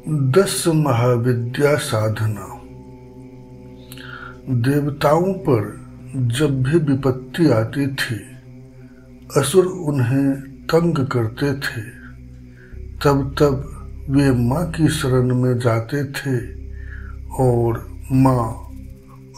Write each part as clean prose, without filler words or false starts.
10 महाविद्या साधना। देवताओं पर जब भी विपत्ति आती थी, असुर उन्हें तंग करते थे, तब वे माँ की शरण में जाते थे और माँ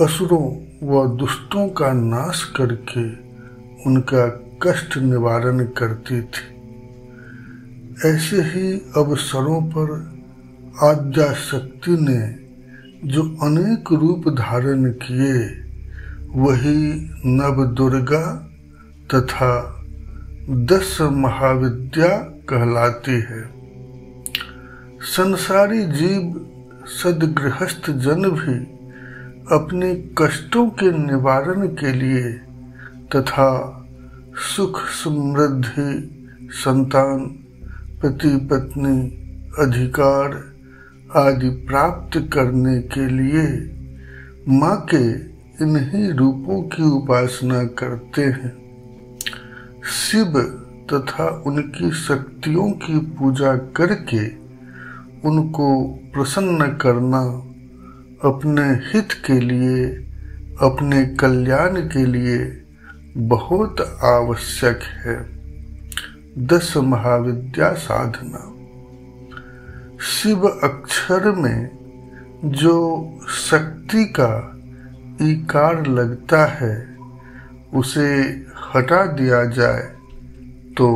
असुरों व दुष्टों का नाश करके उनका कष्ट निवारण करती थी। ऐसे ही अवसरों पर आद्या शक्ति ने जो अनेक रूप धारण किए, वही नव दुर्गा तथा 10 महाविद्या कहलाती है। संसारी जीव सद्गृहस्थ जन भी अपने कष्टों के निवारण के लिए तथा सुख समृद्धि, संतान, पति पत्नी, अधिकार आदि प्राप्त करने के लिए माँ के इन्हीं रूपों की उपासना करते हैं। शिव तथा उनकी शक्तियों की पूजा करके उनको प्रसन्न करना अपने हित के लिए, अपने कल्याण के लिए बहुत आवश्यक है। 10 महाविद्या साधना। शिव अक्षर में जो शक्ति का ईकार लगता है, उसे हटा दिया जाए तो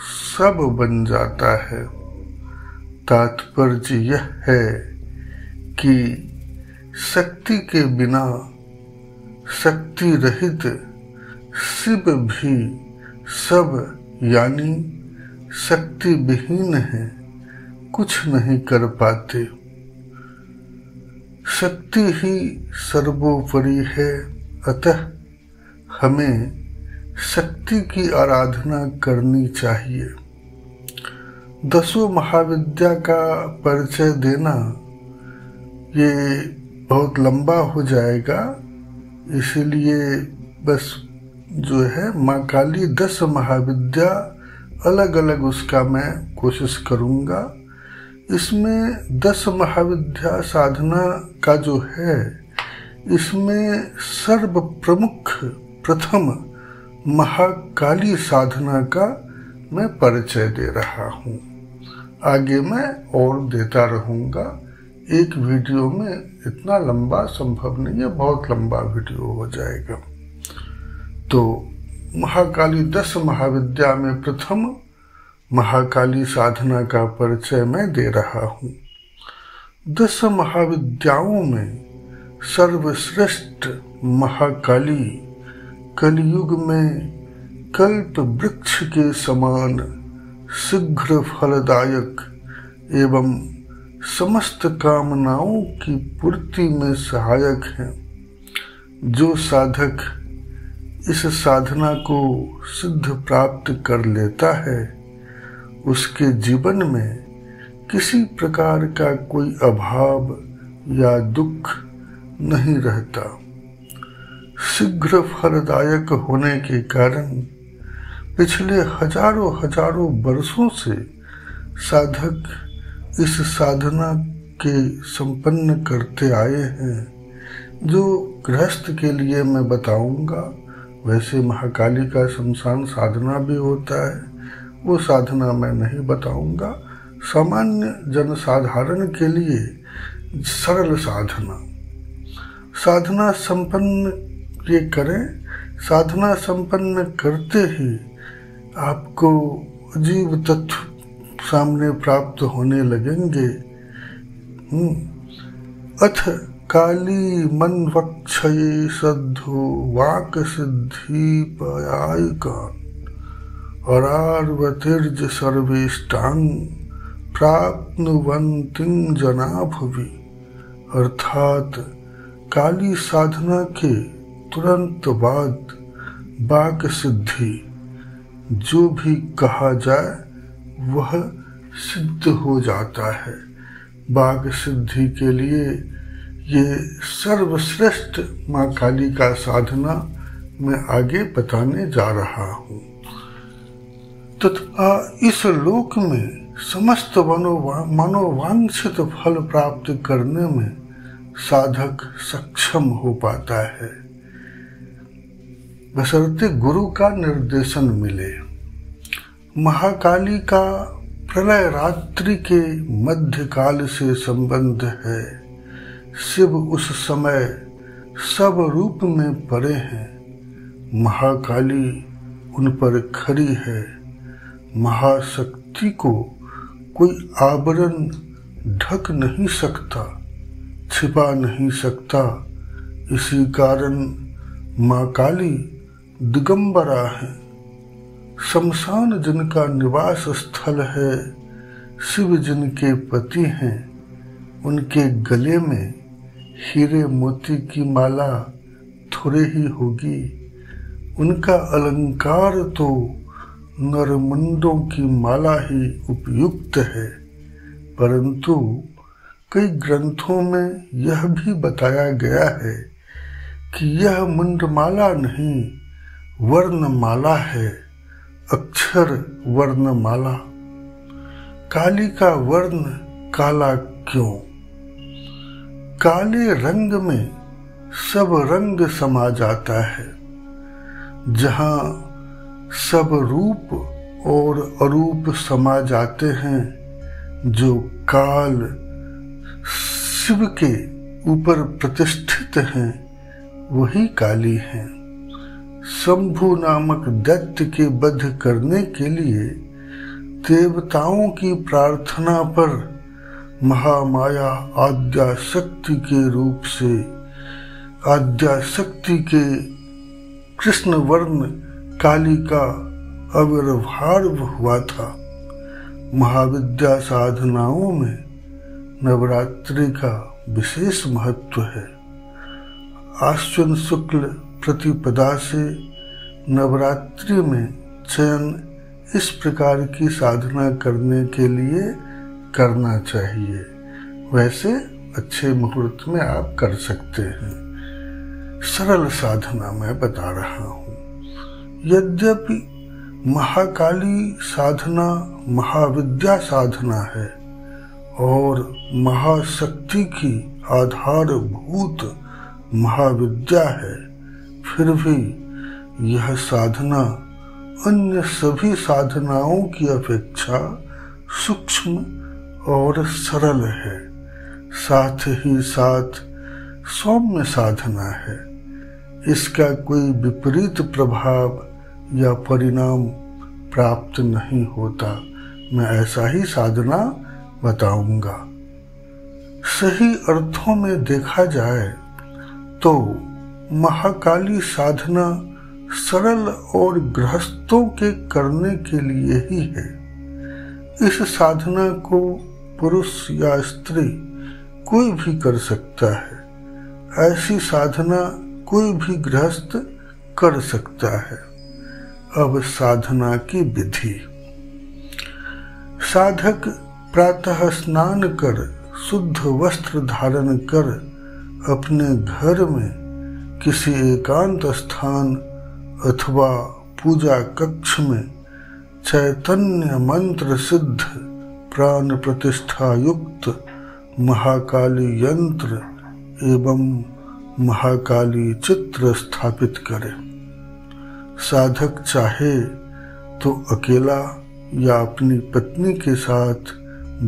सब बन जाता है। तात्पर्य यह है कि शक्ति के बिना शक्ति रहित शिव भी सब यानी शक्ति विहीन है, कुछ नहीं कर पाते। शक्ति ही सर्वोपरि है, अतः हमें शक्ति की आराधना करनी चाहिए। 10 महाविद्या का परिचय देना ये बहुत लंबा हो जाएगा, इसीलिए बस जो है माँ काली 10 महाविद्या अलग अलग उसका मैं कोशिश करूँगा। इसमें 10 महाविद्या साधना का जो है, इसमें सर्व प्रमुख प्रथम महाकाली साधना का मैं परिचय दे रहा हूँ। आगे मैं और देता रहूँगा। एक वीडियो में इतना लंबा संभव नहीं है, बहुत लंबा वीडियो हो जाएगा। तो महाकाली 10 महाविद्या में प्रथम महाकाली साधना का परिचय मैं दे रहा हूँ। 10 महाविद्याओं में सर्वश्रेष्ठ महाकाली कलयुग में कल्प वृक्ष के समान शीघ्र फलदायक एवं समस्त कामनाओं की पूर्ति में सहायक हैं। जो साधक इस साधना को सिद्ध प्राप्त कर लेता है, उसके जीवन में किसी प्रकार का कोई अभाव या दुख नहीं रहता। शीघ्र फलदायक होने के कारण पिछले हजारों वर्षों से साधक इस साधना के संपन्न करते आए हैं। जो गृहस्थ के लिए मैं बताऊंगा, वैसे महाकाली का शमशान साधना भी होता है, वो साधना मैं नहीं बताऊंगा। सामान्य जनसाधारण के लिए सरल साधना संपन्न ये करें। साधना संपन्न करते ही आपको अजीब तत्व सामने प्राप्त होने लगेंगे। अथ काली मन वक्षये सद्धो वाक सिद्धि पयायिकान् अरार्वतिर्ज सर्वेष्टांग प्राप्नुवन्तिं जना भुवि। अर्थात काली साधना के तुरंत बाद वाक सिद्धि, जो भी कहा जाए वह सिद्ध हो जाता है। वाक सिद्धि के लिए ये सर्वश्रेष्ठ माँ काली का साधना मैं आगे बताने जा रहा हूँ। तथा इस लोक में समस्त मनोवांछित फल प्राप्त करने में साधक सक्षम हो पाता है, बशर्ते गुरु का निर्देशन मिले। महाकाली का प्रलय रात्रि के मध्यकाल से संबंध है। शिव उस समय सब रूप में परे हैं। महाकाली उन पर खड़ी है। महाशक्ति को कोई आवरण ढक नहीं सकता, छिपा नहीं सकता। इसी कारण माँ काली दिगंबरा है। शमशान जिनका निवास स्थल है, शिव जिनके पति हैं, उनके गले में हीरे मोती की माला थोड़े ही होगी। उनका अलंकार तो नरमुंडों की माला ही उपयुक्त है। परंतु कई ग्रंथों में यह भी बताया गया है कि यह मुंडमाला नहीं, वर्णमाला है, अक्षर वर्णमाला। काली का वर्ण काला क्यों? काले रंग में सब रंग समा जाता है। जहाँ सब रूप और अरूप समा जाते हैं, जो काल शिव के ऊपर प्रतिष्ठित हैं, वही काली हैं। शंभु नामक दैत्य के वध करने के लिए देवताओं की प्रार्थना पर महामाया आद्या शक्ति के रूप से आद्या शक्ति के कृष्ण वर्ण काली का आविर्भाव हुआ था। महाविद्या साधनाओं में नवरात्रि का विशेष महत्व है। आश्विन शुक्ल प्रतिपदा से नवरात्रि में चयन इस प्रकार की साधना करने के लिए करना चाहिए। वैसे अच्छे मुहूर्त में आप कर सकते हैं। सरल साधना मैं बता रहा हूँ। यद्यपि महाकाली साधना महाविद्या साधना है और महाशक्ति की आधारभूत महाविद्या है, फिर भी यह साधना अन्य सभी साधनाओं की अपेक्षा सूक्ष्म और सरल है। साथ ही साथ सौम्य साधना है। इसका कोई विपरीत प्रभाव या परिणाम प्राप्त नहीं होता। मैं ऐसा ही साधना बताऊंगा। सही अर्थों में देखा जाए तो महाकाली साधना सरल और गृहस्थों के करने के लिए ही है। इस साधना को पुरुष या स्त्री कोई भी कर सकता है। ऐसी साधना कोई भी गृहस्थ कर सकता है। अब साधना की विधि। साधक प्रातः स्नान कर शुद्ध वस्त्र धारण कर अपने घर में किसी एकांत स्थान अथवा पूजा कक्ष में चैतन्य मंत्र सिद्ध प्राण प्रतिष्ठा युक्त महाकाली यंत्र एवं महाकाली चित्र स्थापित करे। साधक चाहे तो अकेला या अपनी पत्नी के साथ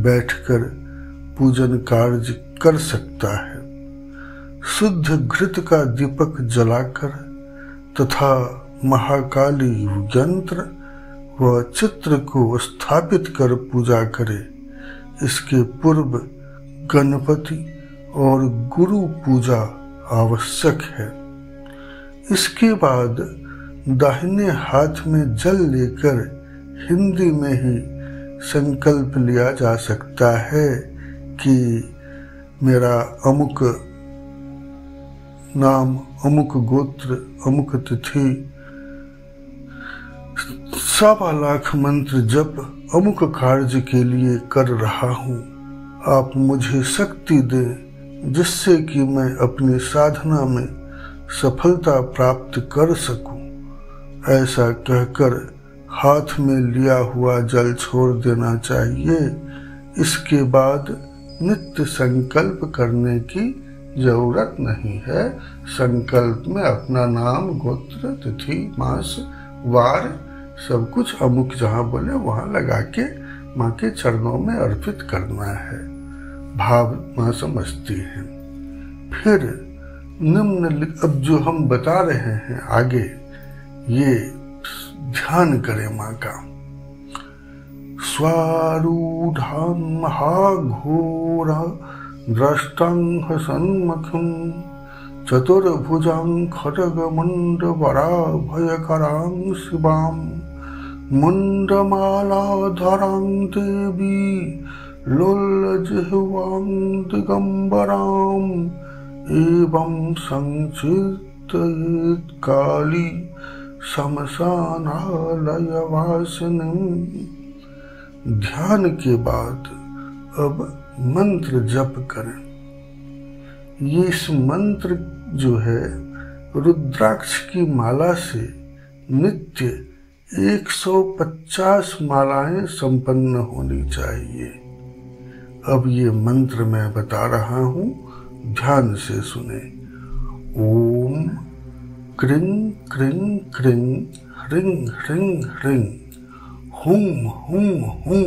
बैठकर पूजन कार्य कर सकता है। शुद्ध घृत का दीपक जलाकर तथा महाकाली यंत्र व चित्र को स्थापित कर पूजा करे। इसके पूर्व गणपति और गुरु पूजा आवश्यक है। इसके बाद दाहिने हाथ में जल लेकर हिंदी में ही संकल्प लिया जा सकता है कि मेरा अमुक नाम, अमुक गोत्र, अमुक तिथि, 1.25 लाख मंत्र जप अमुक कार्य के लिए कर रहा हूँ। आप मुझे शक्ति दें जिससे कि मैं अपनी साधना में सफलता प्राप्त कर सकूं। ऐसा कहकर हाथ में लिया हुआ जल छोड़ देना चाहिए। इसके बाद नित्य संकल्प करने की जरूरत नहीं है। संकल्प में अपना नाम, गोत्र, तिथि, मास, वार सब कुछ अमुक जहाँ बोले वहाँ लगा के माँ के चरणों में अर्पित करना है। भाव माँ समझती है। फिर निम्न अब जो हम बता रहे हैं आगे, ये ध्यान करें माँ का। स्वारूढ़ं महाघोरा द्रष्टं सन्मुखं चतुर्भुजां खड्गमण्डवराभयकरां शिवां मुण्डमालाधरां देवी लोलजिह्वां दिगम्बरां एवं संचिन्तयेत् काली शमशानालयवासिनीं। ध्यान के बाद अब मंत्र जप करें। ये इस मंत्र जो है रुद्राक्ष की माला से नित्य 150 मालाएं संपन्न होनी चाहिए। अब ये मंत्र मैं बता रहा हूं, ध्यान से सुने। ओम क्रीं क्रीं क्रीं ह्रीं ह्रीं ह्रीं हुं हुं हुं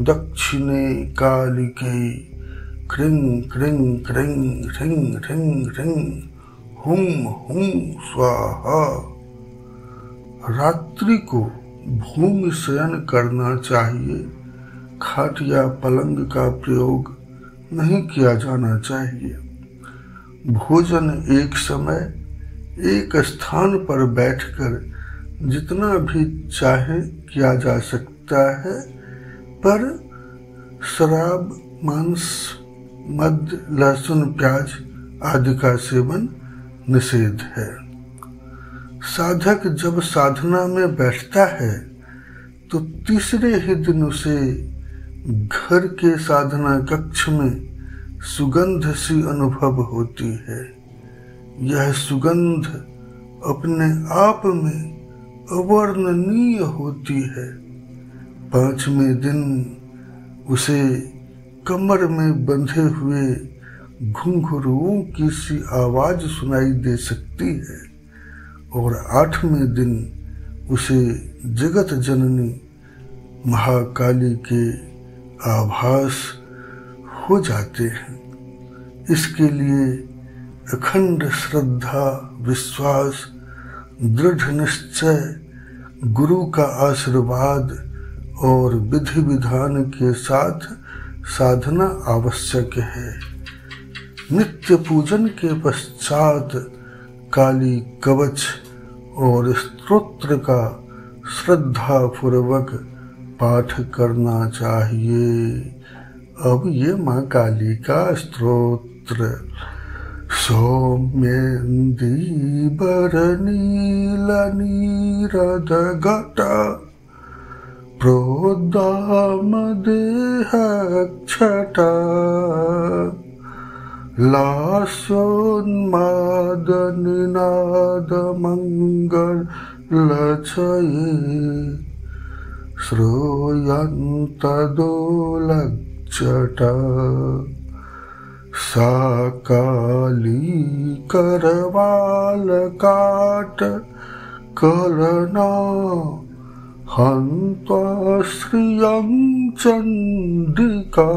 दक्षिणे कालिके क्रीं क्रीं क्रीं ह्रीं ह्रीं ह्रीं हुं हुं स्वाहा। रात्रि को भूमि शयन करना चाहिए। खाट या पलंग का प्रयोग नहीं किया जाना चाहिए। भोजन एक समय एक स्थान पर बैठकर जितना भी चाहे किया जा सकता है, पर शराब, मांस, मद, लहसुन, प्याज आदि का सेवन निषेध है। साधक जब साधना में बैठता है तो तीसरे ही दिन उसे घर के साधना कक्ष में सुगंध सी अनुभव होती है। यह सुगंध अपने आप में अवर्णनीय होती है। 5वें दिन उसे कमर में बंधे हुए घुंघरूओं की सी आवाज सुनाई दे सकती है और 8वें दिन उसे जगत जननी महाकाली के आभास हो जाते हैं। इसके लिए अखंड श्रद्धा, विश्वास, दृढ़ निश्चय, गुरु का आशीर्वाद और विधि विधान के साथ साधना आवश्यक है। नित्य पूजन के पश्चात काली कवच और स्तोत्र का श्रद्धा पूर्वक पाठ करना चाहिए। अब ये माँ काली का स्तोत्र। सौम्येन्दीवरनीलनीरदघट प्रोद्दामदेहक्षट लास्योन्मादनिनादमङ्गलचये श्रूयन्तदोलज्जट सा काली करवालकाट कलना हन्त्वा श्रियं चण्डिका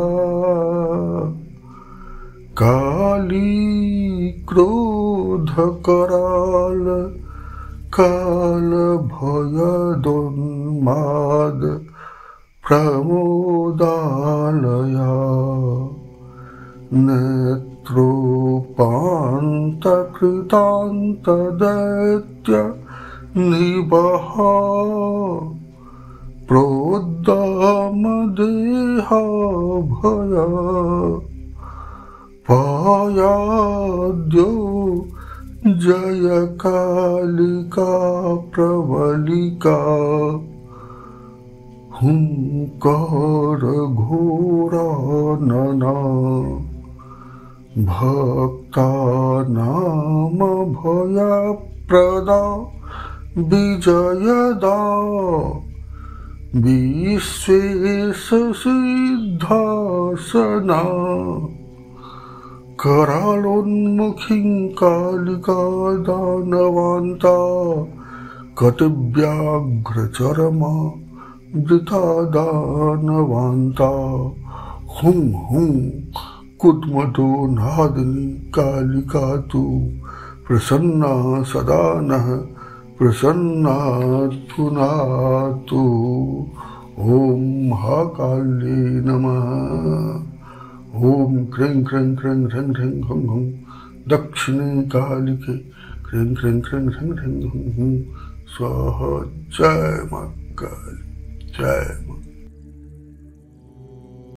काली क्रोधकराल कालभयदोन्माद प्रमोदालया नेत्रोपान्तकृतान्तदैत्य निवह प्रोद्दामदेहभय पायाद्यो जय कालिका प्रबलिका हुंकार घोरा नना भक्ता नाम भयप्रदा विजयदा विश्वेशसिद्धासना करालोन्मुखीं कालिका दानवान्ता कटिव्याघ्रचरमा वृथा दानवान्ता हुं हुं कुड्मतो नादिनी कालिका तु प्रसन्ना सदा नः प्रसन्नातु। ओम महाकाल्ये नमः। ओम क्रीं क्रीं क्रीं ह्रीं ह्रीं हुं हुं दक्षिणे कालिके क्रीं क्रीं क्रीं ह्रीं ह्रीं हुं हुं स्वाहा। जय मां काली, जय।